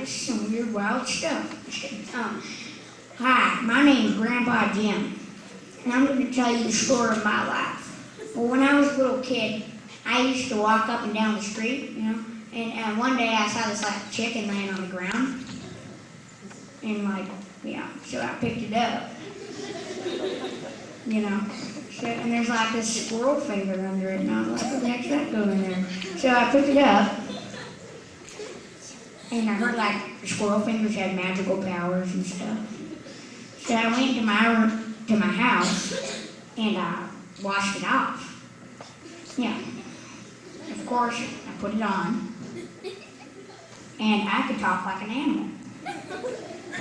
this is some weird, wild stuff. Just kidding. Hi, my name is Grandpa Jim, and I'm going to tell you the story of my life. Well, when I was a little kid, I used to walk up and down the street, and one day I saw this like chicken laying on the ground, and so I picked it up, and there's like this squirrel finger under it, and I was like, what the heck's that going in there? So I picked it up, and I heard like the squirrel fingers had magical powers and stuff. So I went to my house, and I washed it off. Yeah. Of course, I put it on, and I could talk like an animal.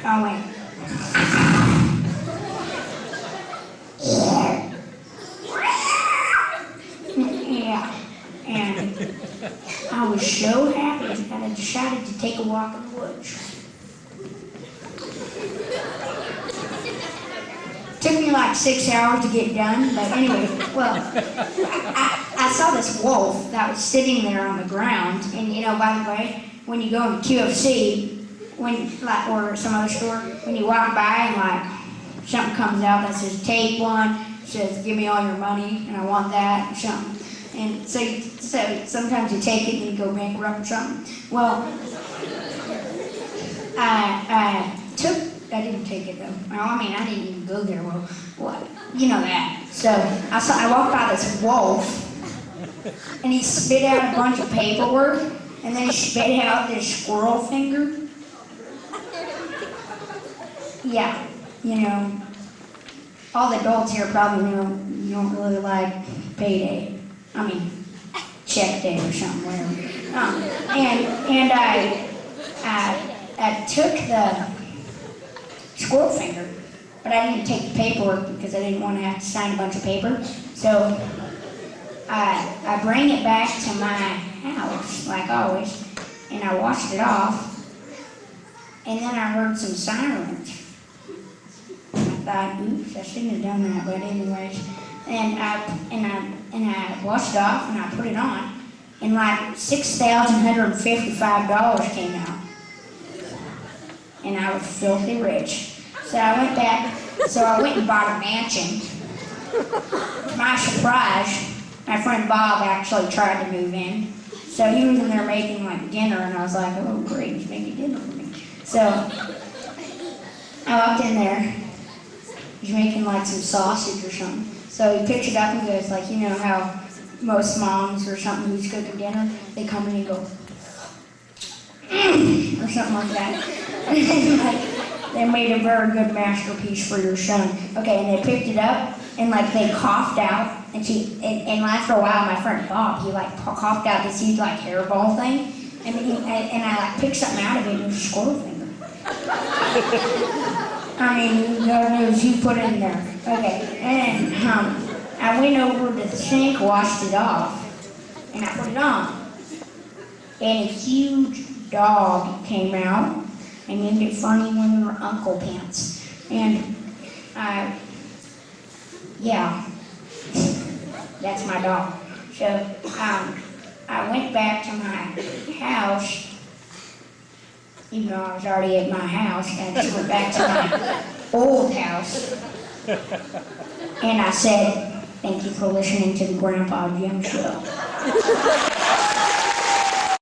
I went, yeah, and I was so happy that I decided to take a walk in the woods. Took me like 6 hours to get done, but anyway, well, I saw this wolf that was sitting there on the ground, and by the way, when you go into QFC, or some other store, when you walk by and something comes out that says take one, says give me all your money, and I want that, or something, and so sometimes you take it and you go bankrupt or something. Well, I didn't take it though. I didn't even go there. Well, what? You know that. So I walked by this wolf, and he spit out a bunch of paperwork, and then he spit out this squirrel finger. Yeah, all the adults here probably you don't really like payday. Check day or something, whatever. And I took the squirrel finger, but I didn't take the paperwork because I didn't want to have to sign a bunch of paper. So I bring it back to my house, like always, and I washed it off, and then I heard some sirens. I thought, oops, I shouldn't have done that, but anyways, and I washed it off and I put it on, and like $6,155 came out. And I was filthy rich. So I went and bought a mansion. To my surprise, my friend Bob actually tried to move in. So he was in there making like dinner, and I was like, oh great, he's making dinner for me. So I walked in there, he's making like some sausage or something. So he picks it up and goes like, how most moms or something who's cooking dinner, they come in and go, or something like that. They made a very good masterpiece for your son. Okay, and they picked it up, and they coughed out, and after a while, my friend Bob, he coughed out this huge hairball thing, and I picked something out of it, and it was a squirrel finger. God knows who put it in there. Okay, and I went over to the sink, washed it off, and I put it on, and a huge dog came out and named it funny when we were uncle pants. And yeah, that's my dog. So I went back to my house, even though I was already at my house, and I just went back to my old house, and I said, thank you for listening to the Grandpa Jim Show.